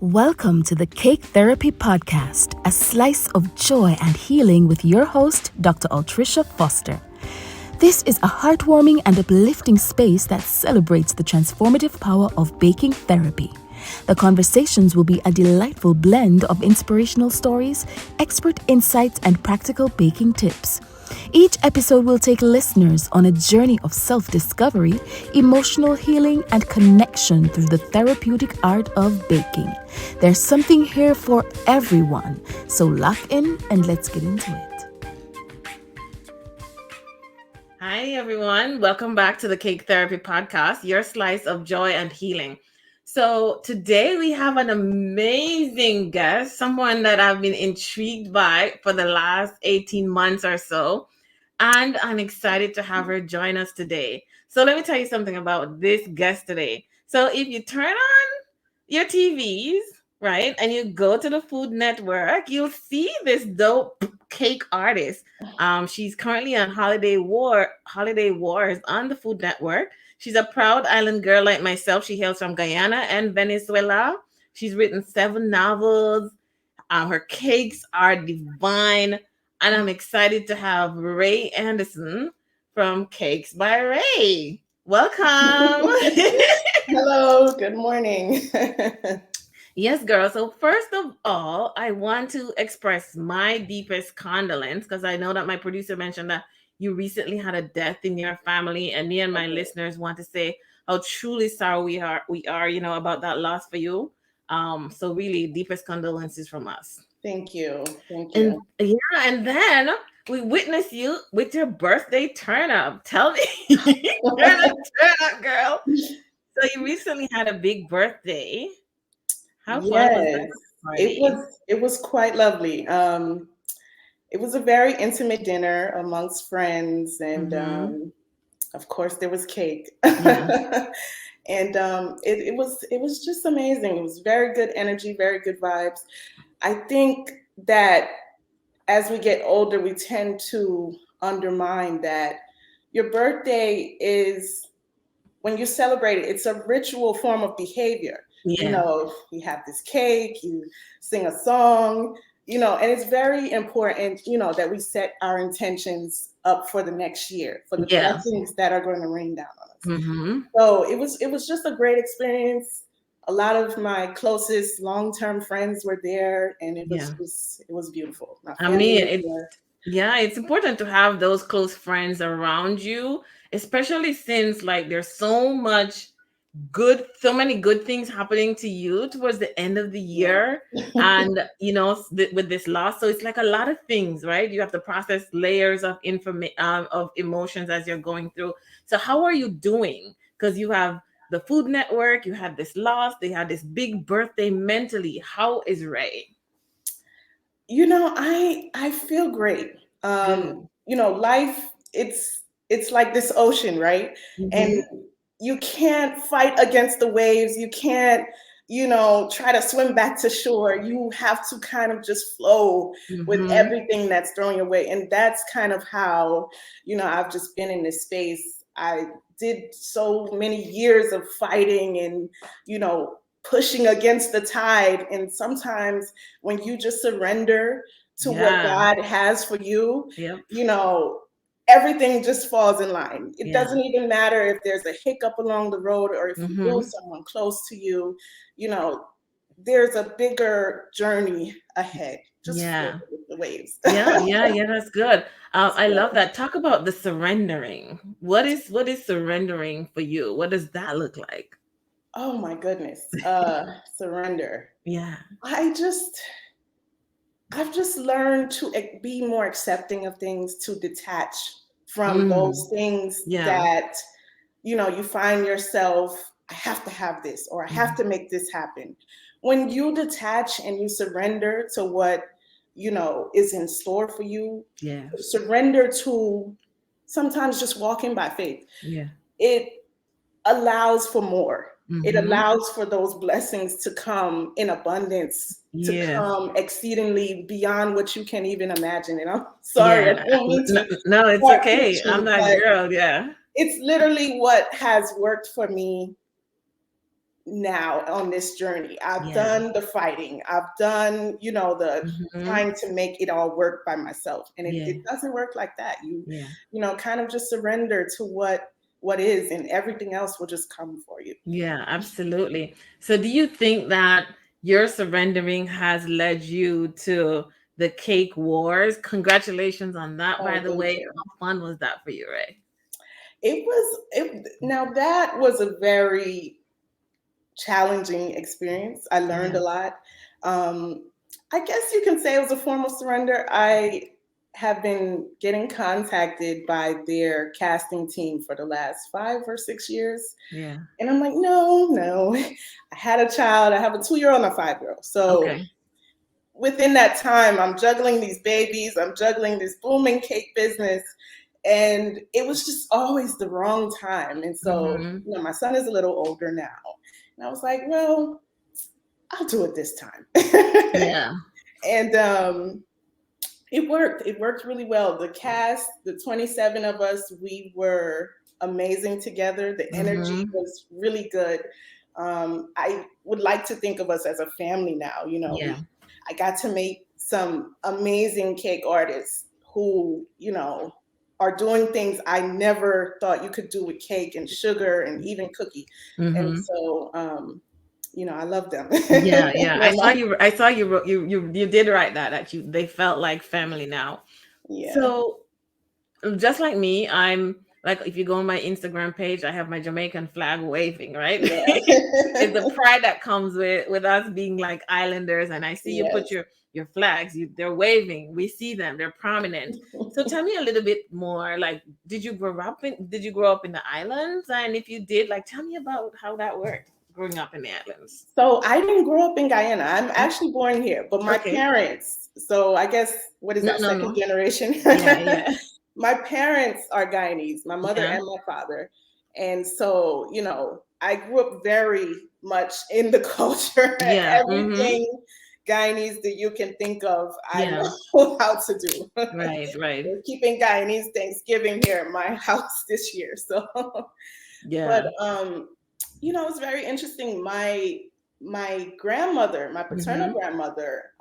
Welcome to the Cake Therapy Podcast, a slice of joy and healing with your host, Dr. Altricia Foster. This is a heartwarming and uplifting space that celebrates the transformative power of baking therapy. The conversations will be a delightful blend of inspirational stories, expert insights, and practical baking tips. Each episode will take listeners on a journey of self-discovery, emotional healing, and connection through the therapeutic art of baking. There's something here for everyone, so lock in and let's get into it. Hi, everyone. Welcome back to the Cake Therapy Podcast, your slice of joy and healing. So, today we have an amazing guest, someone that I've been intrigued by for the last 18 months or so. And I'm excited to have her join us today. So, let me tell you something about this guest today. So, if you turn on your TVs, right, and you go to the Food Network, you'll see this dope cake artist. She's currently on Holiday Wars on the Food Network. She's a proud island girl like myself. She hails from Guyana and Venezuela. She's written 7 novels. Her cakes are divine. And I'm excited to have Rae Anderson from Cakes by Rae. Welcome. Hello, good morning. Yes, girl. So first of all, I want to express my deepest condolence because I know that my producer mentioned that you recently had a death in your family, and me and my listeners want to say how truly sorry we are, about that loss for you. So really deepest condolences from us. Thank you. Thank And you. yeah, and then we witness you with your birthday turn up. Tell me, turn up, girl. So you recently had a big birthday. How fun was that Yes, it party? was it was quite lovely. It was a very intimate dinner amongst friends, and Mm-hmm. of course there was cake. Yeah. And it was just amazing. It was very good energy, very good vibes. I think that as we get older, we tend to undermine that your birthday is when you celebrate it, it's a ritual form of behavior. Yeah. You have this cake, you sing a song, and it's very important, that we set our intentions up for the next year, for the Yeah. blessings that are going to rain down on us. Mm-hmm. So it was just a great experience. A lot of my closest long-term friends were there, and Yeah. it was beautiful. My I family mean, was there. yeah, it's important to have those close friends around you, especially since like there's so many good things happening to you towards the end of the year. And with this loss, so it's like a lot of things, right? You have to process layers of information, of emotions as you're going through. So how are you doing? Because you have the Food Network, you had this loss, they had this big birthday. Mentally, how is Rae? I feel great. Good. Life, it's like this ocean, right? And Mm-hmm. you can't fight against the waves. You can't, try to swim back to shore. You have to kind of just flow with Mm-hmm. everything that's thrown your way. And that's kind of how, I've just been in this space. I did so many years of fighting and, pushing against the tide. And sometimes when you just surrender to what Yeah. God has for you, Yep. you know, everything just falls in line. It Yeah. doesn't even matter if there's a hiccup along the road or if you Mm-hmm. lose someone close to you, you know, there's a bigger journey ahead. Just flow Yeah. with the waves. Yeah, that's good. I love So, that. Talk about the surrendering. What is surrendering for you? What does that look like? oh my goodness. Surrender. Yeah. I just I've just learned to be more accepting of things, to detach from Mm. those things Yeah. that, you find yourself, I have to have this or I have Mhm. to make this happen. When you detach and you surrender to what, is in store for you, Yeah. surrender to sometimes just walking by faith, Yeah. it allows for more. It Mm-hmm. allows for those blessings to come in abundance, to Yes. come exceedingly beyond what you can even imagine. And I'm sorry, I Yeah. don't mean to No, it's start okay. preaching, I'm that but girl. Yeah. it's literally what has worked for me now on this journey. I've Yeah. done the fighting. I've done, the Mhm. trying to make it all work by myself. And Yeah. it doesn't work like that. Yeah. Kind of just surrender to what is, and everything else will just come for you. Yeah, absolutely. So do you think that your surrendering has led you to the cake wars? Congratulations on that, by Oh, the thank way. you. How fun was that for you, Rae? Now that was a very challenging experience. I learned Yeah. a lot. Um, I guess you can say it was a form of surrender. I have been getting contacted by their casting team for the last 5 or 6 years. Yeah. And I'm like, no. I had a child. I have a 2-year-old and a 5-year-old. So Okay. within that time, I'm juggling these babies. I'm juggling this booming cake business. And it was just always the wrong time. And so, Mhm. my son is a little older now. And I was like, well, I'll do it this time. Yeah. And it worked. It worked really well. The cast, the 27 of us, we were amazing together. The energy Mhm. was really good. I would like to think of us as a family now. Yeah. I got to meet some amazing cake artists who, are doing things I never thought you could do with cake and sugar and even cookie. And Mhm. so, I love them. Yeah, yeah. They're my, I saw you wrote you did write that they felt like family now. yeah, So just like me, I'm like, if you go on my Instagram page, I have my Jamaican flag waving, right? It's the yeah. pride that comes with us being like islanders. And I see you put Yes. your flags, they're waving. We see them, they're prominent. So tell me a little bit more. Like, did you grow up in the islands? And if you did, like, tell me about how that worked growing up in the islands. So I didn't grow up in Guyana. I'm actually born here, but my Okay. parents, so I guess, what is No, that, no, second no. generation? Yeah, yeah. My parents are Guyanese, my mother Yeah. and my father. And so, I grew up very much in the culture. Yeah. Mm-hmm. Everything Guyanese that you can think of, I Yeah. know how to do. Right, right. We're keeping Guyanese Thanksgiving here at my house this year. So but Yeah. it's very interesting. My grandmother, my paternal Mm-hmm. grandmother,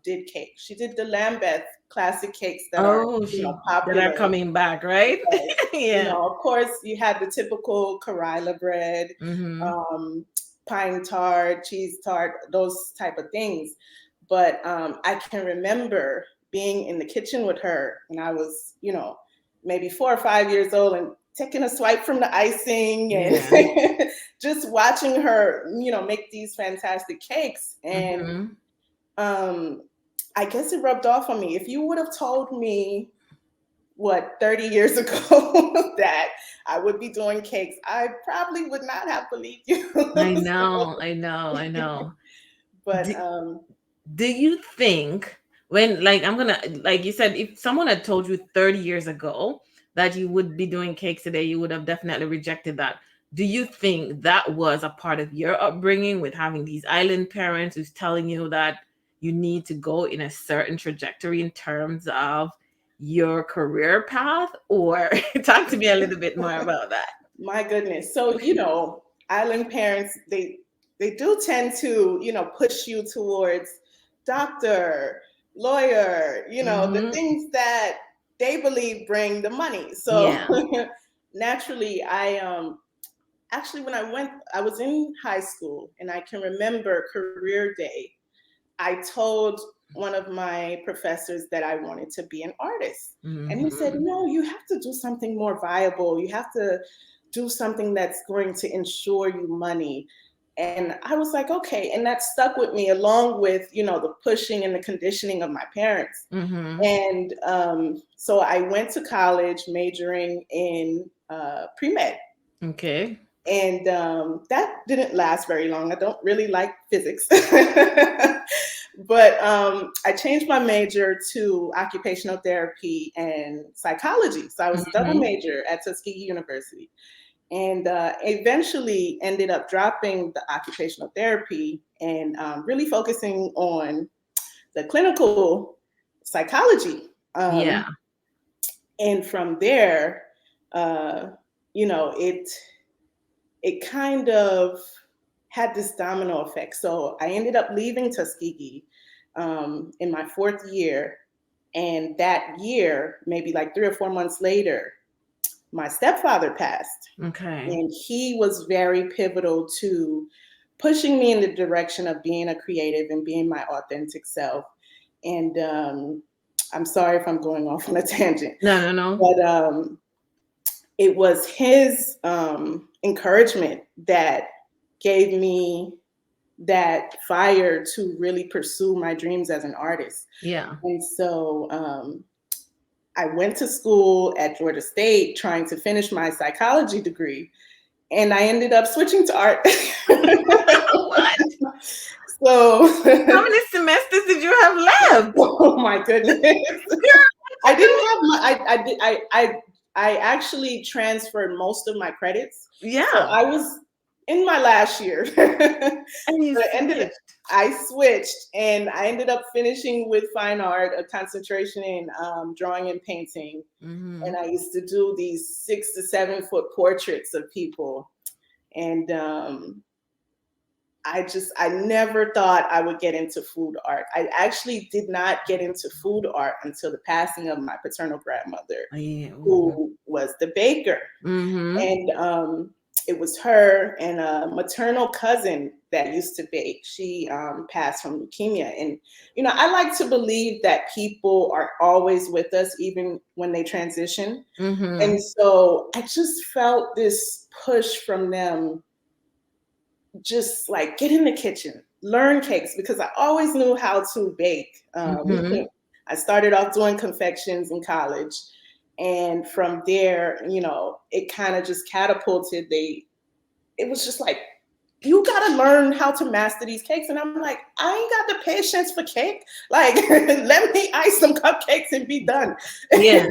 did cake. She did the Lambeth classic cakes that are, Oh, that are popular. coming back, right? Yes. Yeah. Of course, you had the typical Karila bread, Mm-hmm. um, pine tart, cheese tart, those type of things. But I can remember being in the kitchen with her, and I was, maybe 4 or 5 years old, and taking a swipe from the icing Yeah. and just watching her, make these fantastic cakes. And Mm-hmm. um, I guess it rubbed off on me. If you would have told me 30 years ago that I would be doing cakes, I probably would not have believed you. I know, I know, I know. But Do, do you think when, like, I'm gonna, like you said, if someone had told you 30 years ago that you would be doing cakes today, you would have definitely rejected that. Do you think that was a part of your upbringing with having these island parents who's telling you that you need to go in a certain trajectory in terms of your career path? Or talk to me a little bit more about that. my goodness. So, island parents, they do tend to, push you towards doctor, lawyer, the Hmm. things that they believe bring the money. So Yeah. naturally, I actually, when I was in high school, and I can remember career day. I told one of my professors that I wanted to be an artist. And he said, Hmm. no, you have to do something more viable. You have to do something that's going to ensure you money. And I was like, okay. And that stuck with me, along with, the pushing and the conditioning of my parents. Hmm. And so I went to college majoring in pre-med. Okay. And that didn't last very long. I don't really like physics. But I changed my major to occupational therapy and psychology. So I was a double Hmm. major at Tuskegee University, and eventually ended up dropping the occupational therapy and really focusing on the clinical psychology. Yeah. And from there, uh, it kind of had this domino effect. So I ended up leaving Tuskegee in my 4th year. And that year, maybe like 3 or 4 months later, my stepfather passed. Okay. And he was very pivotal to pushing me in the direction of being a creative and being my authentic self. And I'm sorry if I'm going off on a tangent. No. But it was his encouragement that gave me that fire to really pursue my dreams as an artist. Yeah. And so I went to school at Georgia State trying to finish my psychology degree, and I ended up switching to art. What? So How many semesters did you have left? Oh my goodness. I didn't have my I actually transferred most of my credits. Yeah. So I was in my last year. And you I switched and I ended up finishing with fine art, a concentration in drawing and painting. Mm-hmm. And I used to do these 6 to 7 foot portraits of people. And I never thought I would get into food art. I actually did not get into food art until the passing of my paternal grandmother, who was the baker. Mm-hmm. And it was her and a maternal cousin that used to bake. She passed from leukemia. And, I like to believe that people are always with us, even when they transition. Mm-hmm. And so I just felt this push from them, just like get in the kitchen, learn cakes, because I always knew how to bake. I started off doing confections in college. And from there, it kind of just catapulted. It was just like, you got to learn how to master these cakes. And I'm like, I ain't got the patience for cake. Like, let me ice some cupcakes and be done. Yeah.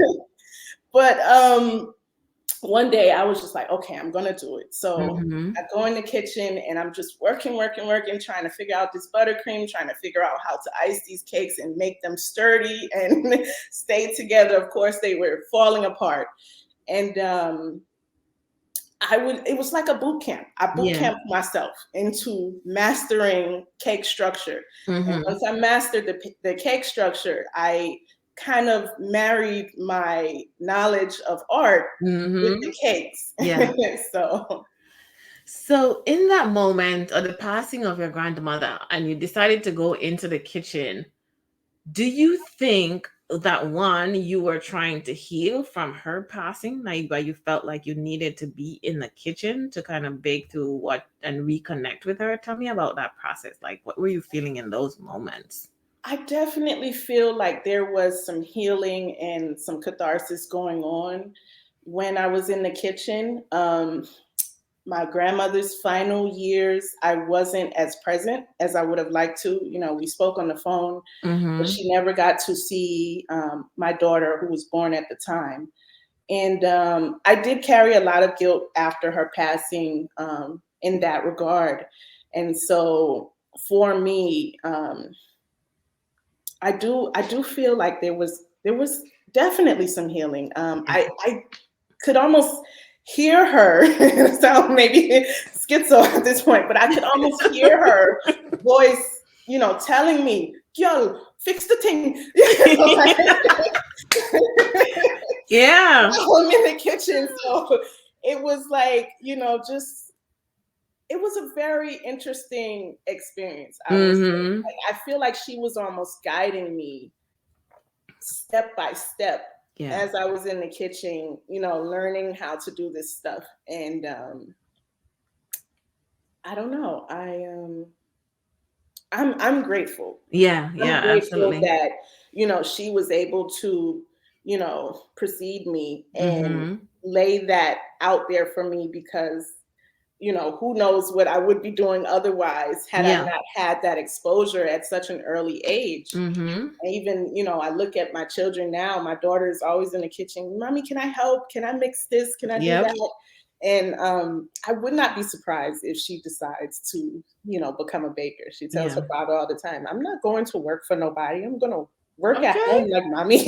But one day I was just like, okay, I'm going to do it. So I go in the kitchen and I'm just working, trying to figure out this buttercream, trying to figure out how to ice these cakes and make them sturdy and stay together. Of course, they were falling apart. And it was like a boot camp. I boot camped myself into mastering cake structure. And once I mastered the cake structure, I kind of married my knowledge of art with the cakes. Yeah. So in that moment of the passing of your grandmother and you decided to go into the kitchen, do you think that one, you were trying to heal from her passing, like, but you felt like you needed to be in the kitchen to kind of bake through and reconnect with her? Tell me about that process. Like, what were you feeling in those moments? I definitely feel like there was some healing and some catharsis going on when I was in the kitchen. My grandmother's final years, I wasn't as present as I would have liked to. We spoke on the phone, but she never got to see my daughter, who was born at the time. And I did carry a lot of guilt after her passing in that regard. And so for me, I do feel like there was definitely some healing. I could almost hear her sound maybe schizo at this point, but I could almost hear her voice, telling me, "Yo, fix the thing." Yeah. I'm in the kitchen, so it was like, it was a very interesting experience. I would say. Like, I feel like she was almost guiding me step by step as I was in the kitchen, learning how to do this stuff. And I don't know. I'm grateful. Yeah, I'm grateful absolutely. that, she was able to, precede me and lay that out there for me, because who knows what I would be doing otherwise had I not had that exposure at such an early age. Even, I look at my children now, my daughter is always in the kitchen. "Mommy, can I help? Can I mix this? Can I do that?" And I would not be surprised if she decides to, become a baker. She tells her father all the time, "I'm not going to work for nobody. I'm going to work at Okay. home like mommy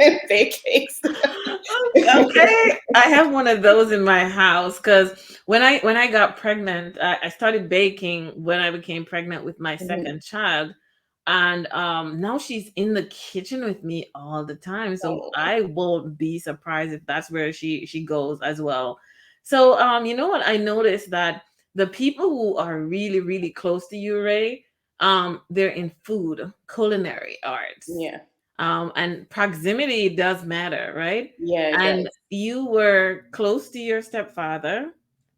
and bake cakes. Okay. I have one of those in my house because when I got pregnant, I started baking when I became pregnant with my Mhm. second child. And now she's in the kitchen with me all the time. So Oh, I won't be surprised if that's where she goes as well. So you know what? I noticed that the people who are really, really close to you, Ray, they're in food, culinary arts, yeah. and proximity does matter, right? Yeah, it And does. you were close to your stepfather,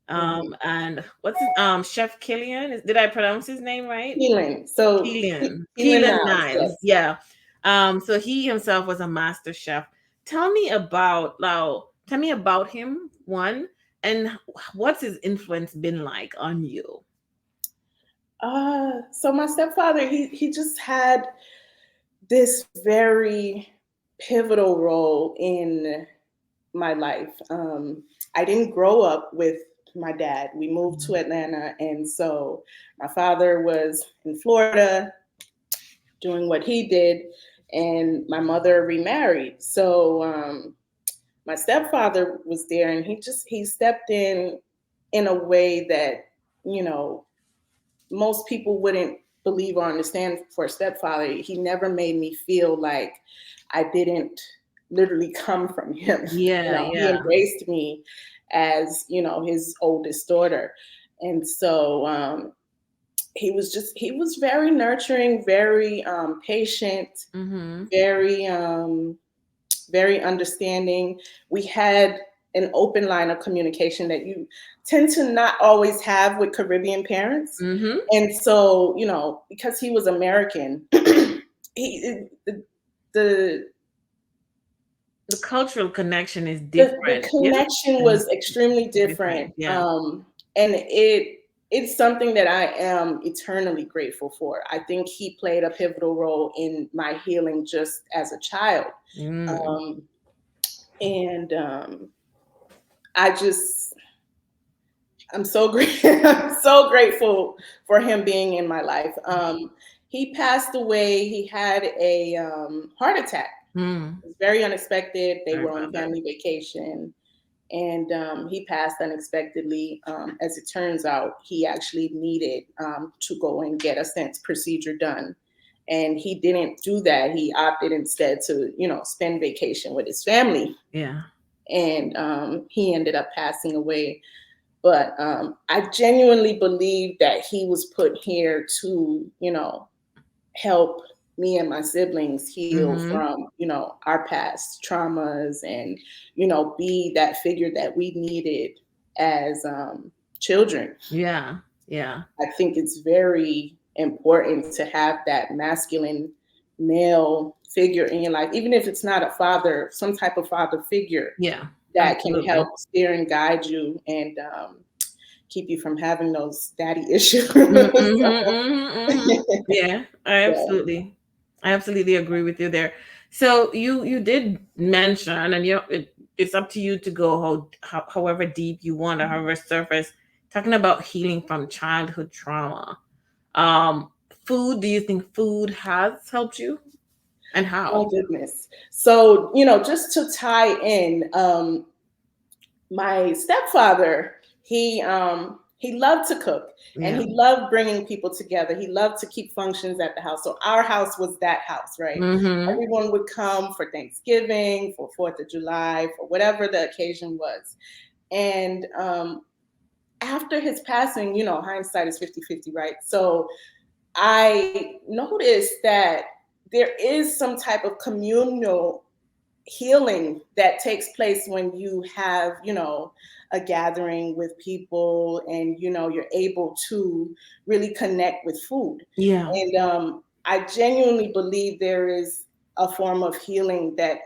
Mhm. and what's his, Chef Killian? Did I pronounce his name right? Healing. So healing Keelan knives, Niles, yes. yeah. So he himself was a master chef. Tell me about him, one, and what's his influence been like on you? So my stepfather, he just had this very pivotal role in my life. I didn't grow up with my dad. We moved to Atlanta, and so my father was in Florida doing what he did, and my mother remarried. So my stepfather was there, and he stepped in a way that you know most people wouldn't believe or understand for a stepfather. He never made me feel like I didn't literally come from him. Yeah, He yeah. embraced me as, his oldest daughter. And so he was very nurturing, very patient, Mm-hmm. very very understanding. We had an open line of communication that you tend to not always have with Caribbean parents. Mm-hmm. And so, because he was American, he the The cultural connection is the different. Yeah. connection Mhm. was extremely different. Different. Yeah. And it's something that I am eternally grateful for. I think he played a pivotal role in my healing just as a child. Mm. Um, and I just I'm so great. I'm so grateful for him being in my life. He passed away. He had a heart attack. Mm. It was very unexpected. They Sorry were on about that. family vacation, and he passed unexpectedly. As it turns out, he actually needed to go and get a stents procedure done, and he didn't do that. He opted instead to, spend vacation with his family, Yeah. and he ended up passing away. But I genuinely believe that he was put here to, help me and my siblings heal Mm-hmm. from, our past traumas and, be that figure that we needed as children. Yeah. Yeah. I think it's very important to have that masculine male figure in your life, even if it's not a father, some type of father figure Yeah. that can Absolutely. help steer and guide you and keep you from having those daddy issues. Mm-hmm, mm-hmm, mm-hmm. Yeah, Yeah. I absolutely agree with you there. So you did mention, and it's up to you to go however deep you want or however surface, talking about healing from childhood trauma. Um, Food. Do you think food has helped you, and My how? goodness. So, just to tie in, my stepfather, he loved to cook and Yeah. he loved bringing people together. He loved to keep functions at the house. So our house was that house, right? Mm-hmm. Everyone would come for Thanksgiving, for 4th of July, for whatever the occasion was. And after his passing, hindsight is 50-50, right? So I noticed that there is some type of communal healing that takes place when you have, a gathering with people and, you're able to really connect with food. Yeah. And I genuinely believe there is a form of healing that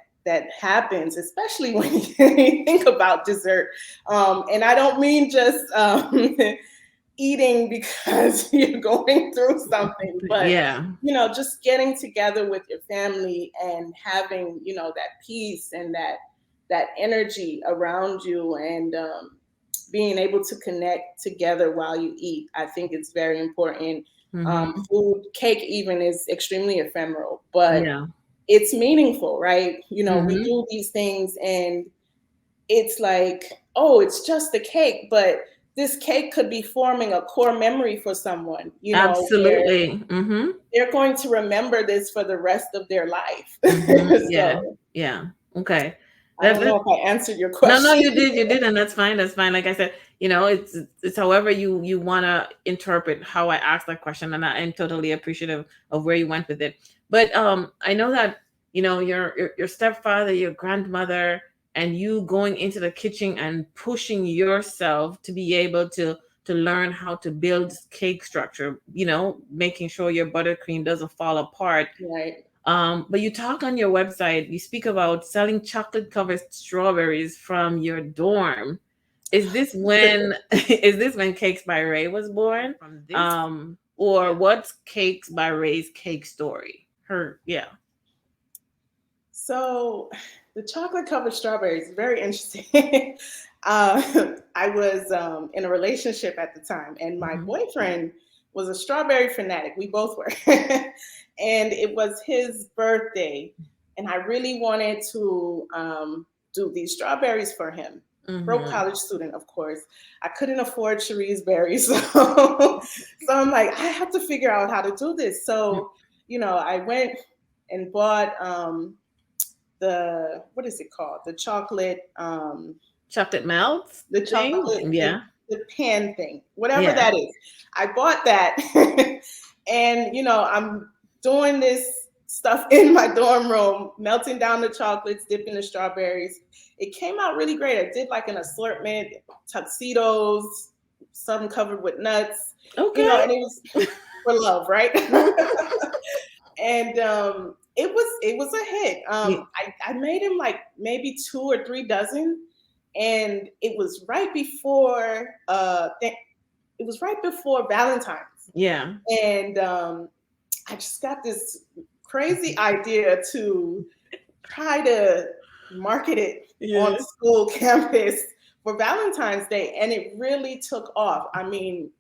happens, especially when you think about dessert. And I don't mean just eating because you're going through something, but Yeah. just getting together with your family and having that peace and that energy around you and being able to connect together while you eat. I think it's very important. Mm-hmm. Food, cake even is extremely ephemeral, but Yeah. it's meaningful, right? We Mm-hmm. do these things and it's like, oh, it's just a cake, but this cake could be forming a core memory for someone, where Absolutely. Mm-hmm. they're going to remember this for the rest of their life. Mm-hmm. Yeah. So Yeah. Okay. I That, don't know that if I answered your No, no, question. you did, and that's fine. That's fine. Like I said, it's however you want to interpret how I asked that question, and I am totally appreciative of where you went with it. But I know that your stepfather, your grandmother, and you going into the kitchen and pushing yourself to be able to learn how to build cake structure. Making sure your buttercream doesn't fall apart. Right. But you talk on your website, you speak about selling chocolate covered strawberries from your dorm. Is this when is this when Cakes by Rae was born? Or what's Cakes by Rae's cake story? Her, yeah. So the chocolate covered strawberries, very interesting. I was in a relationship at the time, and my Mhm. boyfriend was a strawberry fanatic. We both were. And it was his birthday, and I really wanted to do these strawberries for him. Broke Mhm. college student, of course. I couldn't afford Cherie's berries. So I'm like, I have to figure out how to do this. So, I went and bought the what is it called? Chocolate melts The thing? chocolate, Yeah. the pan thing, whatever Yeah. that is. I bought that, and I'm doing this stuff in my dorm room, melting down the chocolates, dipping the strawberries. It came out really great. I did like an assortment, tuxedos, some covered with nuts, Okay. and it was for love, right? Mhm. And it was a hit. Yeah. I made him like maybe 2 or 3 dozen, and it was right before Valentine's, Yeah. and I just got this crazy idea to try to market it on Yeah. school campus for Valentine's Day, and it really took off. I mean,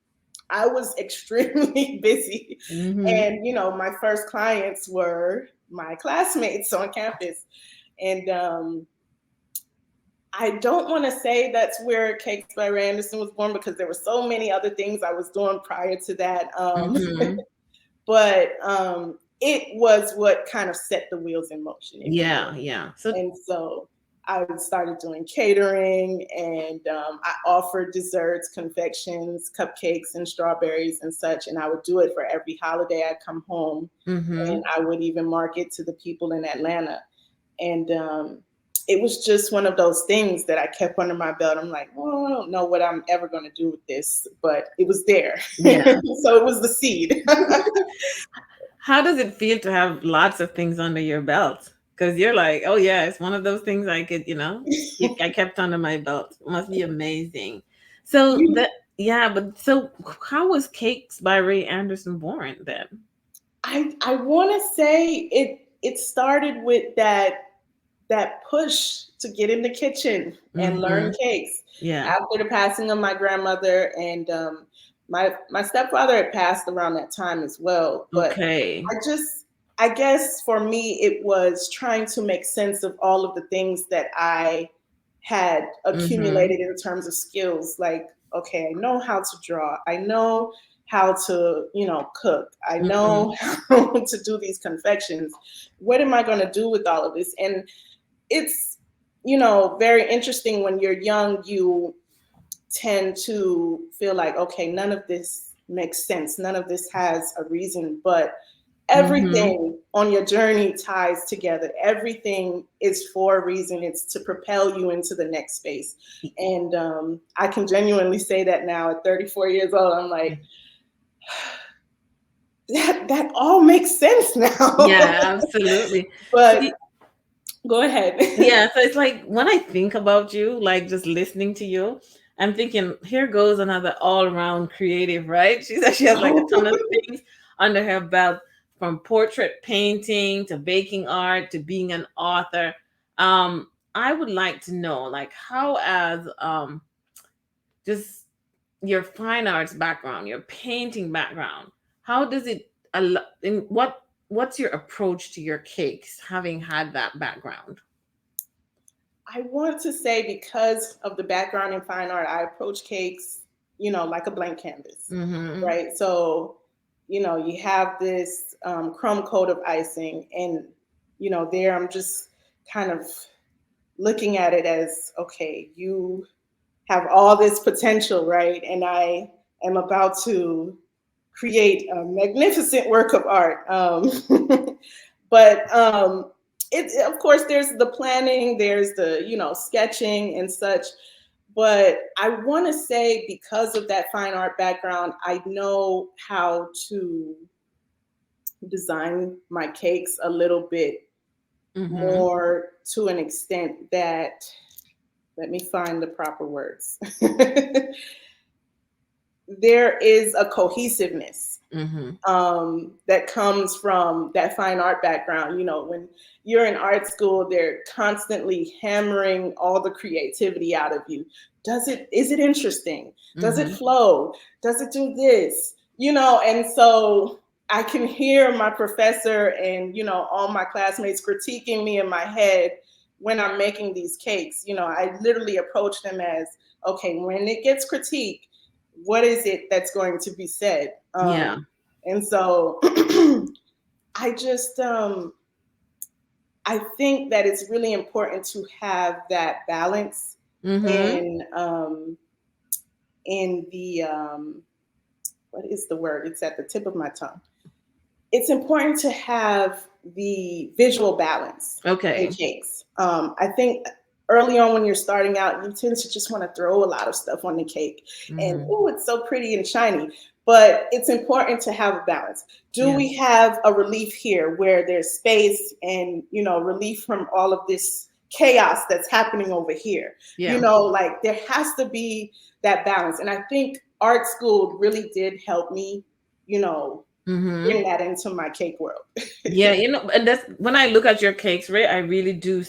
I was extremely busy. Mhm. And, my first clients were my classmates on campus. And I don't want to say that's where Cakes by Rae Anderson was born because there were so many other things I was doing prior to that. Mhm. But it was what kind of set the wheels in motion, if you Yeah, will. yeah. So And so I started doing catering, and I offered desserts, confections, cupcakes, and strawberries and such. And I would do it for every holiday. I'd come home, and mhm. I would even market to the people in Atlanta. And it was just one of those things that I kept under my belt. I'm like, well, I don't know what I'm ever going to do with this, but it was there. Yeah. So it was the seed. How does it feel to have lots of things under your belt? Because you're like, oh yeah, it's one of those things I could, I kept under my belt. It must be amazing. So You- that, yeah, but so how was Cakes by Rae Anderson born then? I want to say it started with that push to get in the kitchen and learn Mm-hmm. cakes Yeah. after the passing of my grandmother, and my stepfather had passed around that time as well. But Okay. I guess for me it was trying to make sense of all of the things that I had Mm-hmm. accumulated in terms of skills. Like, okay, I know how to draw, I know how to cook, I Mm-hmm. know how to do these confections. What am I going to do with all of this? And it's very interesting. When you're young, you tend to feel like, okay, none of this makes sense, none of this has a reason, but Mm-hmm. everything on your journey ties together. Everything is for a reason. It's to propel you into the next space. And I can genuinely say that now at 34 years old. I'm like, that all makes sense now. Yeah, absolutely. So But go ahead. yeah, so it's like when I think about you, like just listening to you, I'm thinking, here goes another all-around creative, right? She has like a ton of things under her belt, from portrait painting to baking art to being an author. I would like to know, like, how as just your fine arts background, your painting background, how does it in what what's your approach to your cakes, having had that background? I want to say because of the background in fine art, I approach cakes, like a blank canvas, Mm-hmm. right? So, you have this crumb coat of icing, and, there I'm just kind of looking at it as, okay, you have all this potential, right? And I am about to create a magnificent work of art. But it, of course, there's the planning, there's the, sketching and such. But I want to say, because of that fine art background, I know how to design my cakes a little bit Mm-hmm. more, to an extent that, let me find the proper words. There is a cohesiveness Mm-hmm. that comes from that fine art background. When you're in art school, they're constantly hammering all the creativity out of you. Is it interesting? Does it Mm-hmm. flow? Does it do this? And so I can hear my professor and, all my classmates critiquing me in my head when I'm making these cakes. I literally approach them as, okay, when it gets critiqued, what is it that's going to be said? Yeah. And so I just, I think that it's really important to have that balance Mm-hmm. in, the, what is the word? It's at the tip of my tongue. It's important to have the visual balance in Okay. cakes. I think early on, when you're starting out, you tend to just want to throw a lot of stuff on the cake, and Mm-hmm. oh, it's so pretty and shiny. But it's important to have a balance. Do Yeah. we have a relief here where there's space and, relief from all of this chaos that's happening over here? Yeah. Like, there has to be that balance. And I think art school really did help me, you know, Mm-hmm. bring that into my cake world. Yeah, and that's when I look at your cakes, right? I really do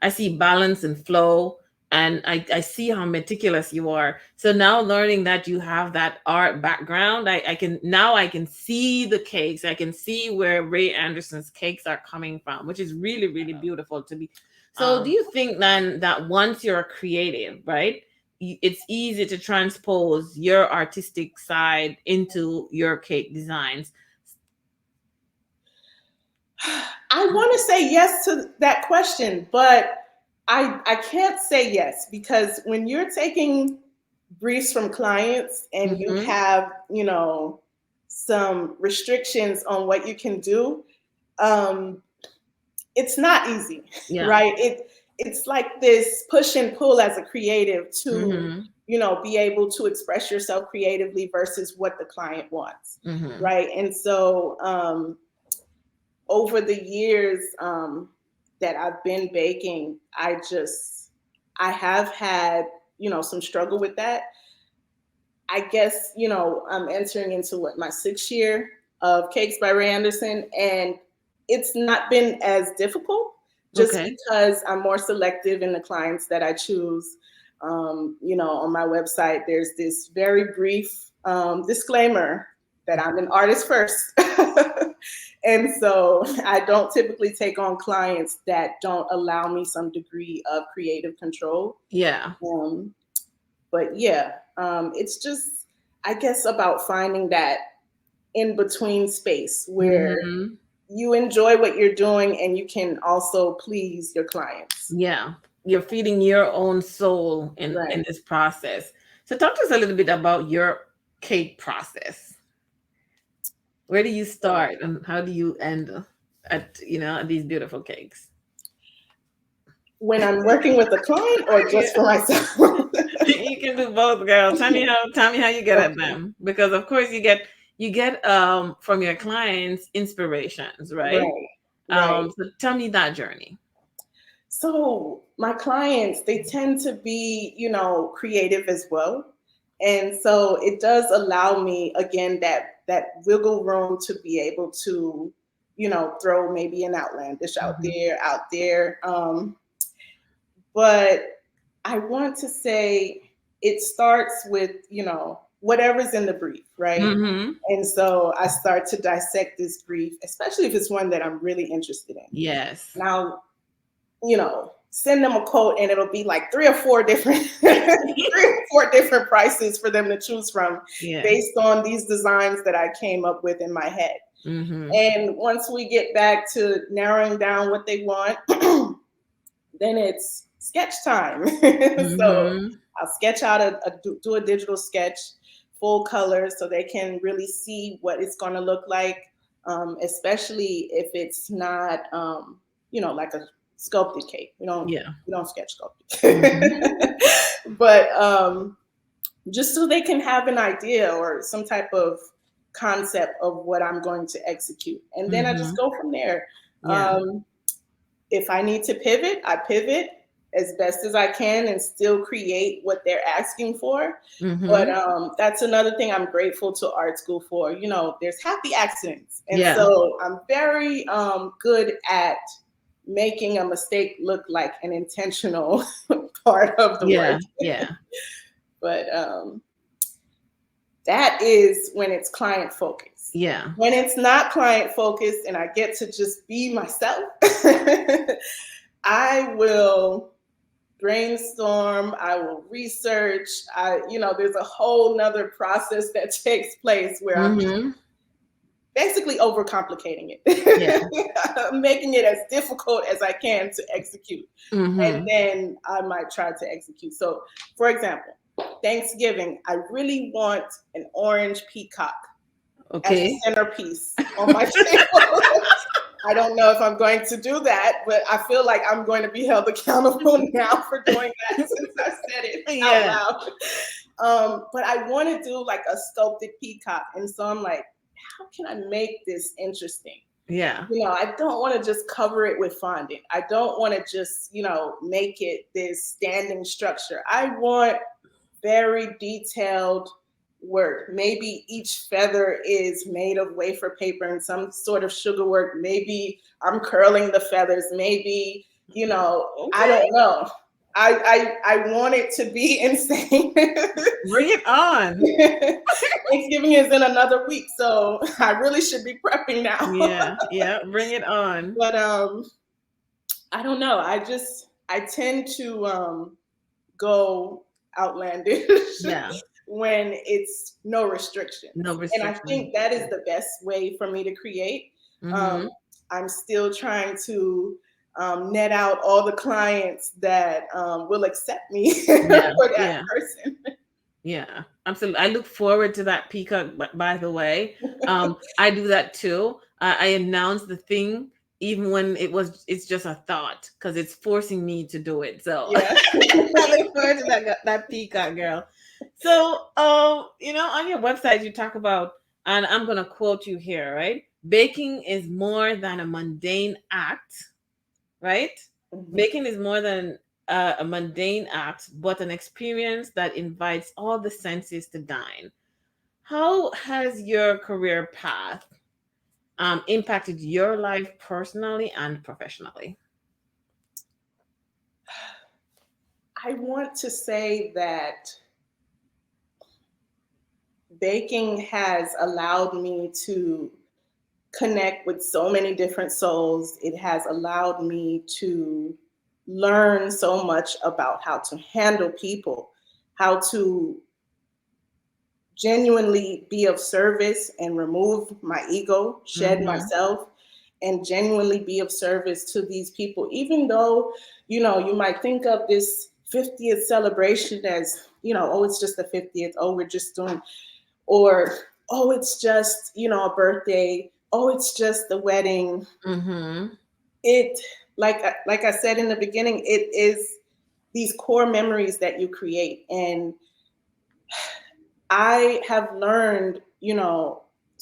I see balance and flow, and I see how meticulous you are. So now learning that you have that art background, I can see the cakes. I can see where Rae Anderson's cakes are coming from, which is really, really beautiful to be. So do Um, you think then that once you're a creative, right? It's easy to transpose your artistic side into your cake designs. I want to say yes to that question, but I can't say yes, because when you're taking briefs from clients and you Mm-hmm. have, some restrictions on what you can do, um, it's not easy, Yeah. right? It's like this push and pull as a creative to, Mhm. be able to express yourself creatively versus what the client wants, Mhm. right? And so, over the years, that I've been baking, I have had, some struggle with that. I guess, I'm entering into what, my 6th year of Cakes by Rae Anderson, and it's not been as difficult, just Okay. because I'm more selective in the clients that I choose. On my website, there's this very brief disclaimer that I'm an artist first. And so I don't typically take on clients that don't allow me some degree of creative control. Yeah. Um, but yeah, it's just, I guess, about finding that in between space where Mhm. you enjoy what you're doing and you can also please your clients. Yeah. You're feeding your own soul in Right. this process. So talk to us a little bit about your cake process. Where do you So start and how do you end at, these beautiful cakes? when I'm working with a client, or just for myself? You can do both, girl. Tell me how you get at Okay. them. Because of course you get from your clients inspirations, right? Right. Right. So tell me that journey. So my clients, they tend to be, creative as well. And so it does allow me, again, that wiggle room to be able to, throw maybe an outlandish Mhm. out there. But I want to say it starts with, whatever's in the brief, right? Mm-hmm. And so I start to dissect this brief, especially if it's one that I'm really interested in. Yes. Now, send them a quote and it'll be like 3 or 4 different 3 or 4 different prices for them to choose from based on these designs that I came up with in my head. Mm-hmm. And once we get back to narrowing down what they want, then it's sketch time. Mm-hmm. So I'll sketch out do a digital sketch, full color, so they can really see what it's going to look like, especially if it's not, like a sculpted cake. We don't sketch sculpted. Mm-hmm. But just so they can have an idea or some type of concept of what I'm going to execute. And then I just go from there. Yeah. If I need to pivot, I pivot as best as I can and still create what they're asking for. Mm-hmm. But that's another thing I'm grateful to art school for. There's happy accidents. And so I'm very good at making a mistake look like an intentional part of the work. Yeah. But that is when it's client focused. Yeah. When it's not client focused and I get to just be myself, I will brainstorm, I will research. There's a whole nother process that takes place where I'm basically overcomplicating it. I'm making it as difficult as I can to execute. And then I might try to execute. So, for example, Thanksgiving, I really want an orange peacock as a centerpiece on my table. I don't know if I'm going to do that, but I feel like I'm going to be held accountable now for doing that since I said it out loud. But I want to do like a sculpted peacock. And so I'm like, how can I make this interesting? Yeah. I don't want to just cover it with fondant. I don't want to just, make it this standing structure. I want very detailed work. Maybe each feather is made of wafer paper and some sort of sugar work. Maybe I'm curling the feathers. Maybe, I don't know. I want it to be insane. Bring it on. Thanksgiving is in another week, so I really should be prepping now. Yeah, bring it on. But I don't know. I tend to go outlandish when it's no restrictions. And I think that is the best way for me to create. I'm still trying to net out all the clients that will accept me for that person. Yeah, absolutely. I look forward to that peacock, by the way. I do that too. I announce the thing even when it's just a thought, because it's forcing me to do it. So I look forward to that peacock, girl. So on your website you talk about, and I'm gonna quote you here, right? Baking is more than a mundane act, right? Baking is more than a mundane act, but an experience that invites all the senses to dine. How has your career path impacted your life personally and professionally? I want to say that baking has allowed me to connect with so many different souls. It has allowed me to learn so much about how to handle people, how to genuinely be of service and remove my ego, shed myself, and genuinely be of service to these people. Even though, you might think of this 50th celebration as, oh, it's just the 50th, oh, we're just doing, or, oh, it's just, a birthday, oh, it's just the wedding. It, like I said in the beginning, it is these core memories that you create. And I have learned,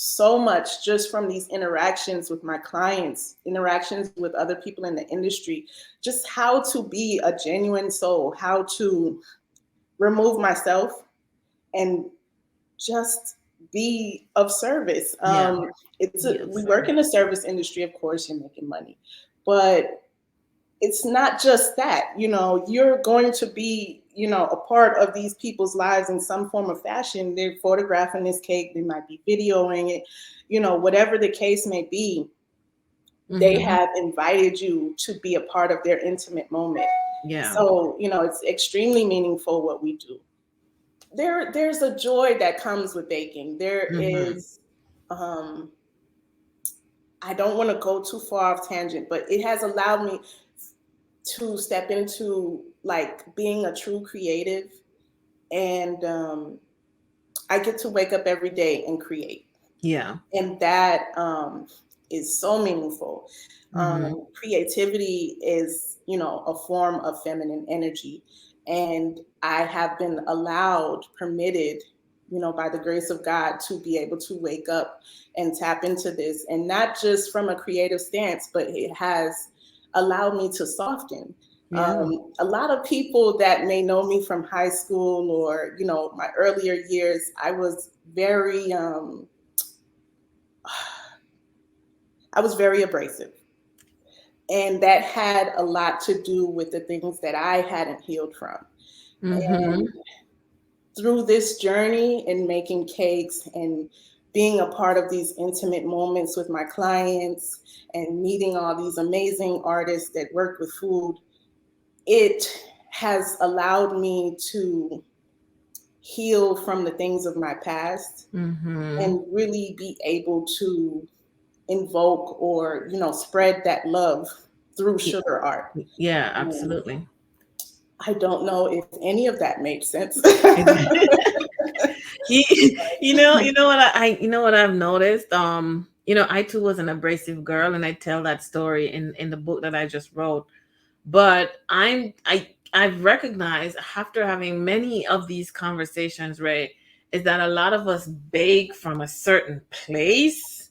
so much just from these interactions with my clients, interactions with other people in the industry, just how to be a genuine soul, how to remove myself and just be of service. We work in the service industry, of course, you're making money, but it's not just that, you're going to be, a part of these people's lives in some form or fashion. They're photographing this cake, they might be videoing it, whatever the case may be. They have invited you to be a part of their intimate moment. Yeah. So, it's extremely meaningful what we do. There's a joy that comes with baking. There is, I don't want to go too far off tangent, but it has allowed me to step into like being a true creative. And I get to wake up every day and create. Yeah. And that is so meaningful. Creativity is, a form of feminine energy. And I have been allowed, permitted, by the grace of God, to be able to wake up and tap into this. And not just from a creative stance, but it has allowed me to soften. Yeah. A lot of people that may know me from high school or, my earlier years, I was very abrasive. And that had a lot to do with the things that I hadn't healed from. And through this journey in making cakes and being a part of these intimate moments with my clients and meeting all these amazing artists that work with food, it has allowed me to heal from the things of my past and really be able to invoke or, spread that love through sugar art. Yeah, absolutely. I don't know if any of that made sense. you know what I've noticed. I too was an abrasive girl, and I tell that story in the book that I just wrote. But I've recognized after having many of these conversations, Rae, is that a lot of us bake from a certain place,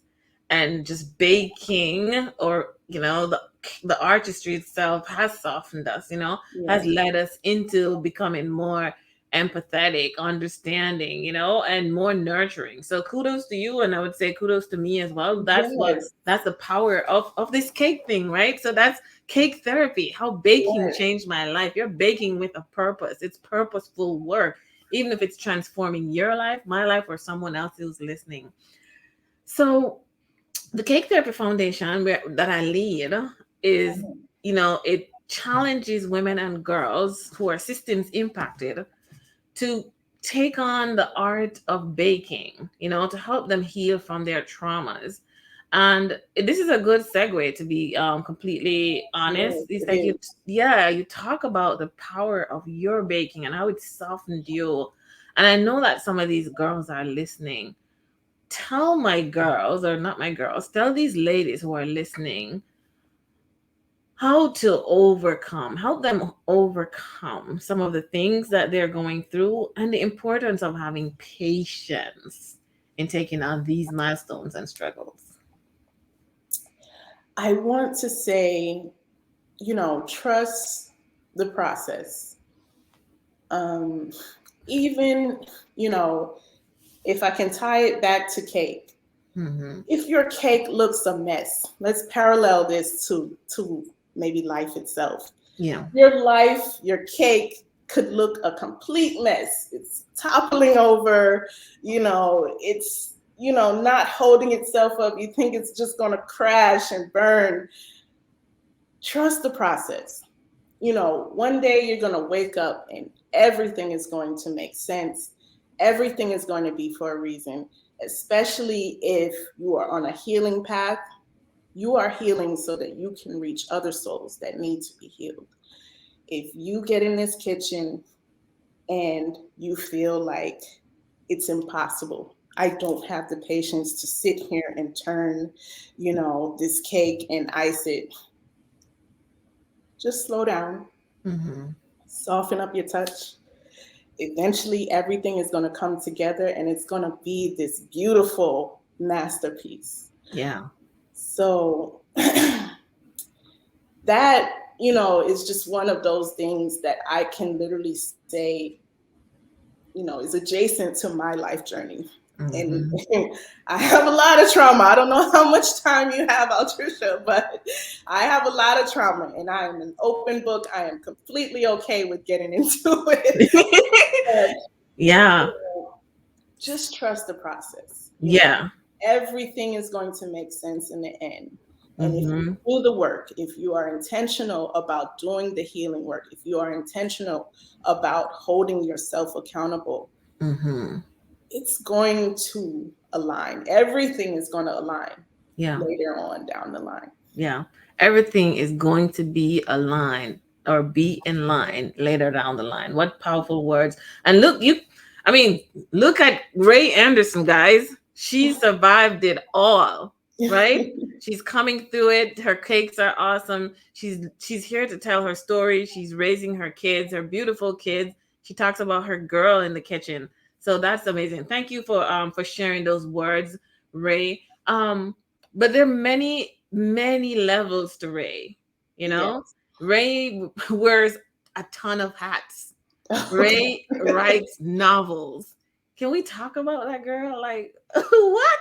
and just baking, or the artistry itself has softened us, has led us into becoming more empathetic, understanding, and more nurturing. So kudos to you, and I would say kudos to me as well. That's the power of this cake thing, right? So that's cake therapy, how baking changed my life. You're baking with a purpose. It's purposeful work, even if it's transforming your life, my life, or someone else who's listening. So the Cake Therapy Foundation that I lead is, it challenges women and girls who are systems impacted to take on the art of baking, to help them heal from their traumas. And this is a good segue, to be completely honest. It's like you talk about the power of your baking and how it softened you. And I know that some of these girls are listening. Tell my girls, or not my girls, tell these ladies who are listening how to help them overcome some of the things that they're going through, and the importance of having patience in taking on these milestones and struggles. I want to say, trust the process. Even, if I can tie it back to cake, if your cake looks a mess, let's parallel this to maybe life itself. Yeah. Your cake could look a complete mess. It's toppling over, it's, not holding itself up. You think it's just going to crash and burn. Trust the process. One day you're going to wake up and everything is going to make sense. Everything is going to be for a reason, especially if you are on a healing path. You are healing so that you can reach other souls that need to be healed. If you get in this kitchen and you feel like it's impossible, I don't have the patience to sit here and turn, this cake and ice it. Just slow down, soften up your touch. Eventually, everything is going to come together and it's going to be this beautiful masterpiece. Yeah. So that, is just one of those things that I can literally say, is adjacent to my life journey. And I have a lot of trauma. I don't know how much time you have, Altrisha, but I have a lot of trauma, and I am an open book. I am completely okay with getting into it. But, Yeah. just trust the process. Yeah. Everything is going to make sense in the end. And if you Mm-hmm. do the work, if you are intentional about doing the healing work, if you are intentional about holding yourself accountable, Mm-hmm. it's going to align. Everything is going to align Yeah. later on down the line. Yeah. Everything is going to be aligned or be in line later down the line. What powerful words. And look, I mean, look at Rae Anderson, guys. She survived it all, right? She's coming through it. Her cakes are awesome. She's here to tell her story. She's raising her kids, her beautiful kids. She talks about her girl in the kitchen. So that's amazing. Thank you for sharing those words, Rae. But there are many levels to Rae. You know, Yes. Rae wears a ton of hats. Okay. Rae writes novels. Can we talk about that girl? Like, what?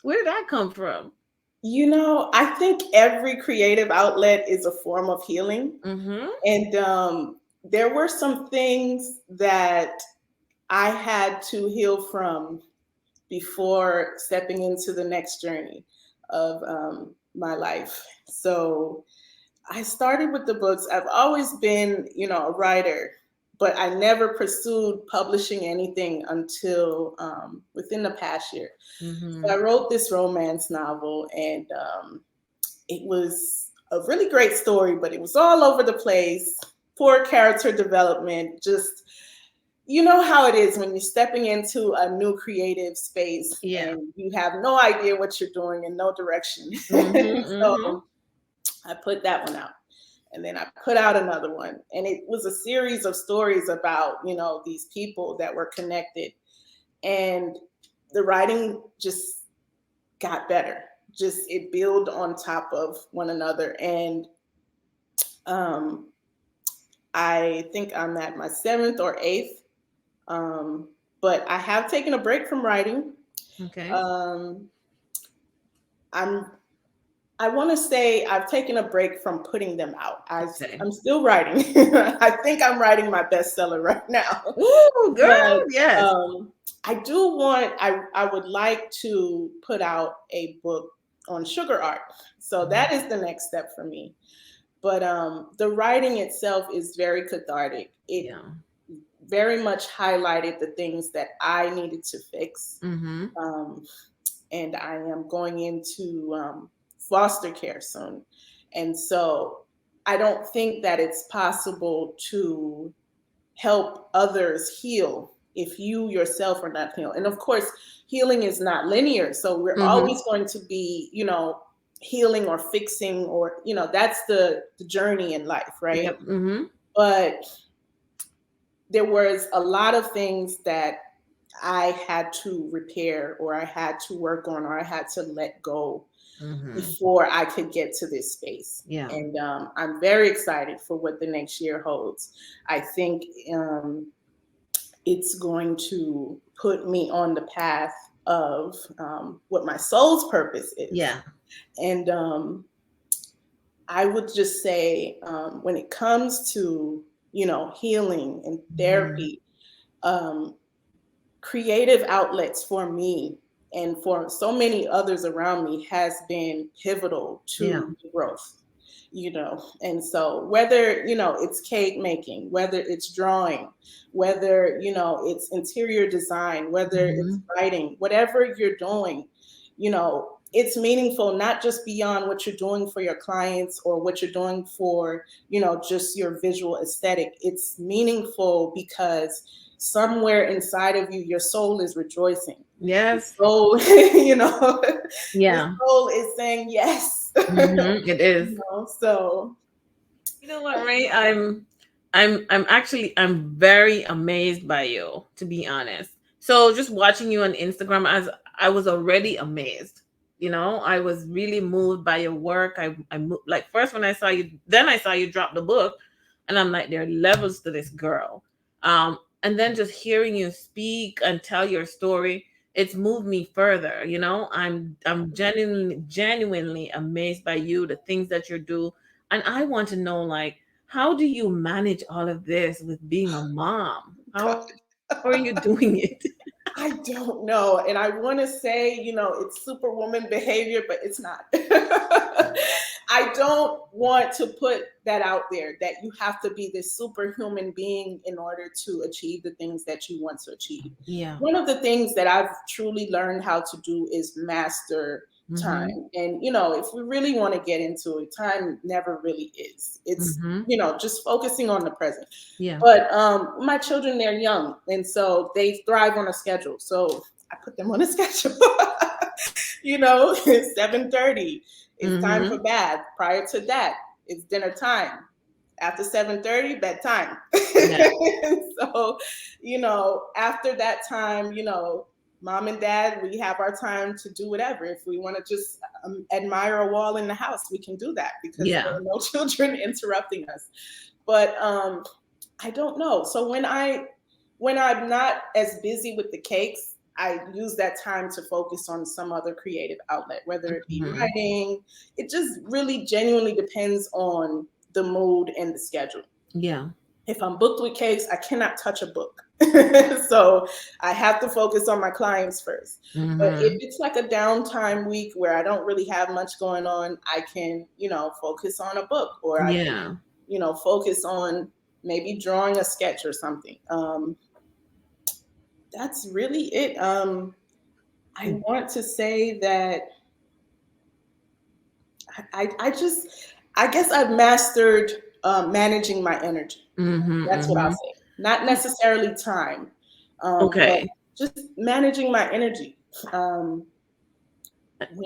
Where did that come from? I think every creative outlet is a form of healing. Mm-hmm. And there were some things that I had to heal from before stepping into the next journey of my life. So I started with the books. I've always been, a writer, but I never pursued publishing anything until within the past year. So Mm-hmm. I wrote this romance novel, and it was a really great story, but it was all over the place. Poor character development, just you know how it is when you're stepping into a new creative space Yeah. and you have no idea what you're doing and no direction. Mm-hmm. Mm-hmm. So I put that one out. And then I put out another one. And it was a series of stories about, these people that were connected. And the writing just got better. Just it built on top of one another. And um, I think I'm at my seventh or eighth. But I have taken a break from writing. Okay. Um, I'm I want to say I've taken a break from putting them out. Okay. I'm still writing. I think I'm writing my bestseller right now. Ooh, girl. But Yes. I would like to put out a book on sugar art. So that is the next step for me. But the writing itself is very cathartic. It Yeah. very much highlighted the things that I needed to fix. Mm-hmm. Um, and I am going into foster care soon. And so I don't think that it's possible to help others heal if you yourself are not healed. And of course, healing is not linear. So we're Mm-hmm. always going to be, healing or fixing, or, that's the journey in life, right? Yep. Mm-hmm. But there was a lot of things that I had to repair, or I had to work on, or I had to let go Mm-hmm. before I could get to this space. Yeah. And I'm very excited for what the next year holds. I think it's going to put me on the path of what my soul's purpose is. Yeah. And I would just say, when it comes to, healing and Mm-hmm. therapy, um, creative outlets for me and for so many others around me has been pivotal Yeah. to growth. And so whether it's cake making, whether it's drawing, whether it's interior design, whether it's Mm-hmm. writing, whatever you're doing, it's meaningful, not just beyond what you're doing for your clients or what you're doing for just your visual aesthetic. It's meaningful because somewhere inside of you, your soul is rejoicing. The Yes. soul, the Yeah. soul is saying yes. Mm-hmm. It is. So You know what, Rae? I'm very amazed by you, to be honest. So just watching you on Instagram, as I was already amazed. I was really moved by your work. Like first when I saw you, then I saw you drop the book, and I'm like, there are levels to this girl. And then just hearing you speak and tell your story, it's moved me further. You know, I'm genuinely amazed by you, the things that you do. And I want to know, like, how do you manage all of this with being a mom? How are you doing it? I don't know. And I want to say, it's superwoman behavior, but it's not. I don't want to put that out there that you have to be this superhuman being in order to achieve the things that you want to achieve. Yeah. One of the things that I've truly learned how to do is master time. And, if we really want to get into it, time never really is. It's, just focusing on the present. Yeah. But my children, they're young, and so they thrive on a schedule. So I put them on a schedule. 7:30, it's time for bath. Prior to that, it's dinner time. After 7:30, bedtime. Yeah. So, after that time, mom and dad, we have our time to do whatever. If we want to just admire a wall in the house, we can do that because there are no children interrupting us. But I don't know. So when I'm not as busy with the cakes, I use that time to focus on some other creative outlet, whether it be writing. It just really genuinely depends on the mood and the schedule. Yeah. If I'm booked with cakes, I cannot touch a book. So I have to focus on my clients first. But if it's like a downtime week where I don't really have much going on, I can, focus on a book, or I can, focus on maybe drawing a sketch or something. That's really it. I want to say that I guess I've mastered managing my energy. That's what I'll say. Not necessarily time. Okay. But just managing my energy. When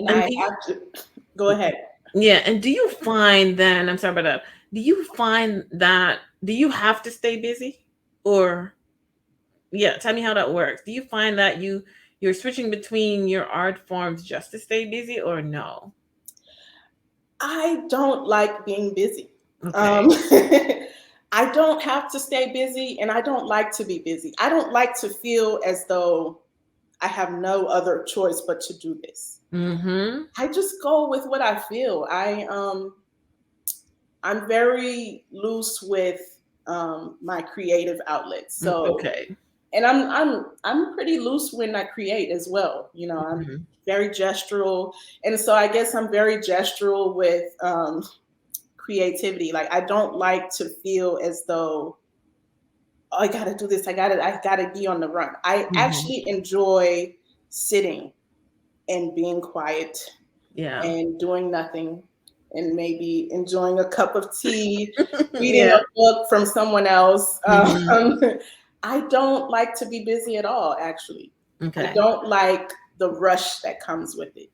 I have to go ahead. Yeah. And do you find then, I'm sorry about that. Do you have to stay busy? Or tell me how that works. Do you find that you're switching between your art forms just to stay busy, or no? I don't like being busy. Okay. I don't have to stay busy, and I don't like to be busy. I don't like to feel as though I have no other choice but to do this. I just go with what I feel. I'm very loose with my creative outlets. So and I'm pretty loose when I create as well. I'm very gestural, and so I guess I'm very gestural with creativity. Like, I don't like to feel as though, oh, I gotta do this. I gotta be on the run. I actually enjoy sitting and being quiet and doing nothing, and maybe enjoying a cup of tea, reading a book from someone else. I don't like to be busy at all, actually. I don't like the rush that comes with it.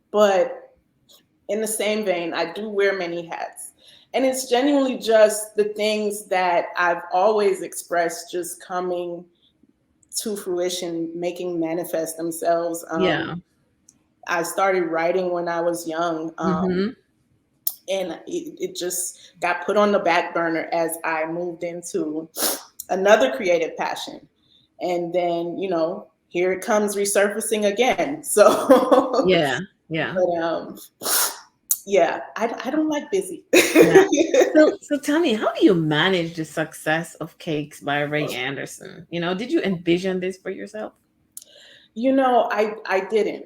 But in the same vein, I do wear many hats. And it's genuinely just the things that I've always expressed just coming to fruition, making manifest themselves. I started writing when I was young. And it just got put on the back burner as I moved into another creative passion. And then, here it comes resurfacing again. So I don't like busy. So tell me, how do you manage the success of Cakes by Rae Anderson? Did you envision this for yourself? I didn't.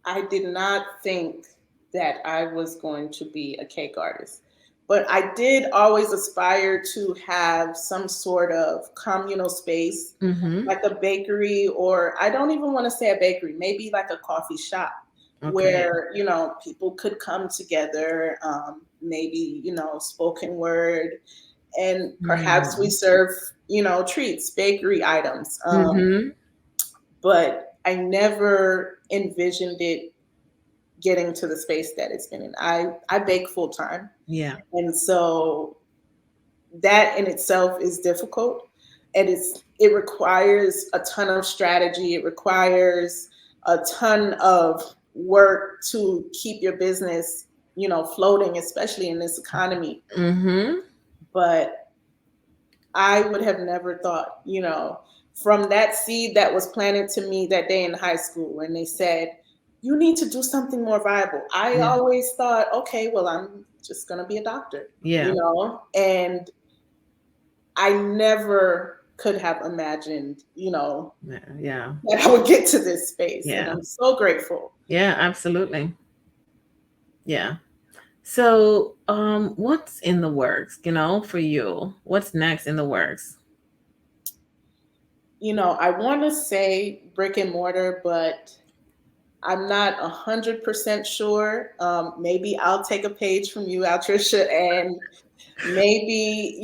I did not think that I was going to be a cake artist, but I did always aspire to have some sort of communal space, like a bakery, or I don't even want to say a bakery, maybe like a coffee shop where, people could come together, maybe, spoken word, and perhaps we serve, treats, bakery items. But I never envisioned it getting to the space that it's been in. I bake full time. Yeah. And so that in itself is difficult. And it requires a ton of strategy. It requires a ton of work to keep your business, floating, especially in this economy. But I would have never thought, from that seed that was planted to me that day in high school when they said, you need to do something more viable. I always thought, okay, well, I'm just going to be a doctor, and I never could have imagined, that I would get to this space. And I'm so grateful. Yeah, absolutely. Yeah. So, what's in the works, for you? What's next in the works? I want to say brick and mortar, but I'm not 100% sure. Maybe I'll take a page from you, Altricia, and maybe,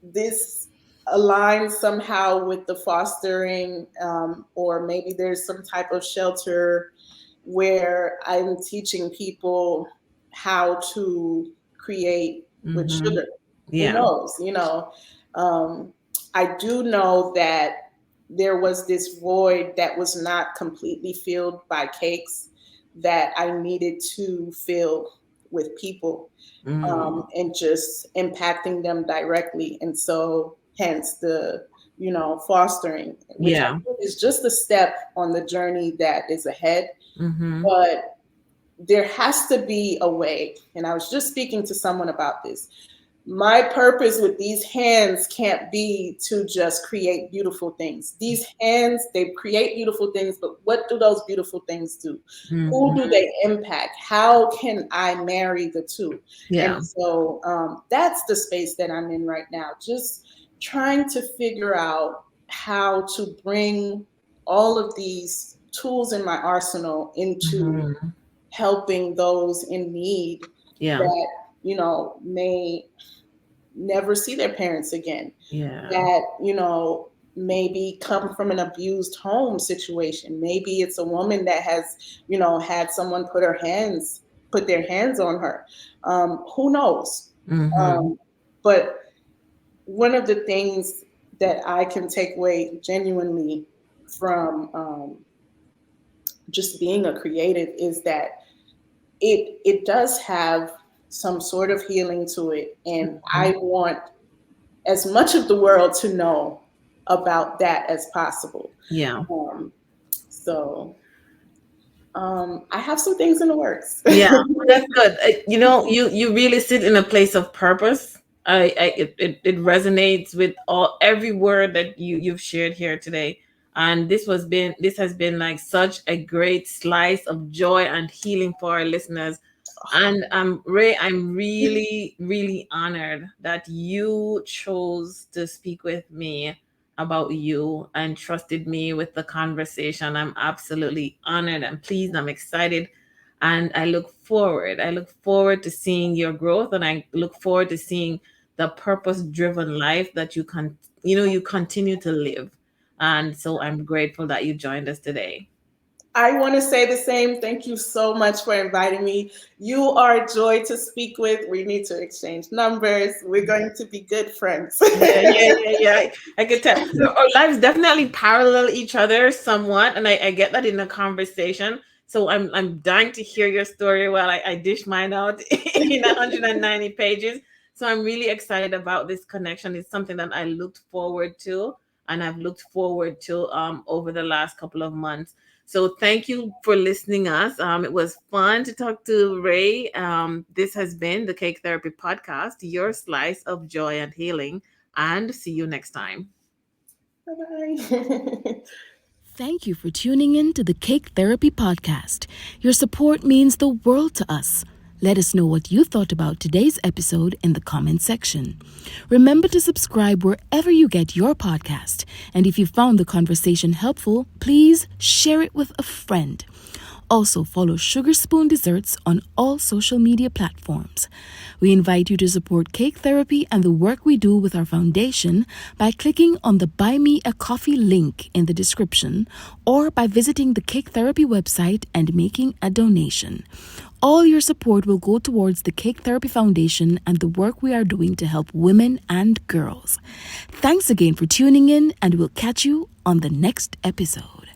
this aligns somehow with the fostering, or maybe there's some type of shelter where I'm teaching people how to create with sugar. Yeah. Who knows? I do know that there was this void that was not completely filled by cakes that I needed to fill with people, and just impacting them directly. And so hence the, fostering, which I think is just a step on the journey that is ahead. But there has to be a way. And I was just speaking to someone about this. My purpose with these hands can't be to just create beautiful things. These hands, they create beautiful things, but what do those beautiful things do? Who do they impact? How can I marry the two? Yeah. And so that's the space that I'm in right now, just trying to figure out how to bring all of these tools in my arsenal into helping those in need that, may never see their parents again. That, maybe come from an abused home situation. Maybe it's a woman that has, had someone put their hands on her. Who knows? But one of the things that I can take away genuinely from just being a creative is that it does have some sort of healing to it. And I want as much of the world to know about that as possible. Yeah. So I have some things in the works. Yeah, that's good. You really sit in a place of purpose. It resonates with every word that you've shared here today. And this has been like such a great slice of joy and healing for our listeners. And Rae, I'm really, really honored that you chose to speak with me about you and trusted me with the conversation. I'm absolutely honored and pleased. I'm excited. And I look forward to seeing your growth, and I look forward to seeing the purpose-driven life that you continue to live. And so I'm grateful that you joined us today. I want to say the same. Thank you so much for inviting me. You are a joy to speak with. We need to exchange numbers. We're going to be good friends. Yeah. I could tell. So our lives definitely parallel each other somewhat, and I get that in the conversation. So I'm dying to hear your story while I dish mine out in 190 pages. So I'm really excited about this connection. It's something that I looked forward to, and I've looked forward to over the last couple of months. So thank you for listening us. It was fun to talk to Rae. This has been the Cake Therapy Podcast, your slice of joy and healing. And see you next time. Bye-bye. Thank you for tuning in to the Cake Therapy Podcast. Your support means the world to us. Let us know what you thought about today's episode in the comment section. Remember to subscribe wherever you get your podcast. And if you found the conversation helpful, please share it with a friend. Also, follow Sugar Spoon Desserts on all social media platforms. We invite you to support Cake Therapy and the work we do with our foundation by clicking on the Buy Me a Coffee link in the description or by visiting the Cake Therapy website and making a donation. All your support will go towards the Cake Therapy Foundation and the work we are doing to help women and girls. Thanks again for tuning in, and we'll catch you on the next episode.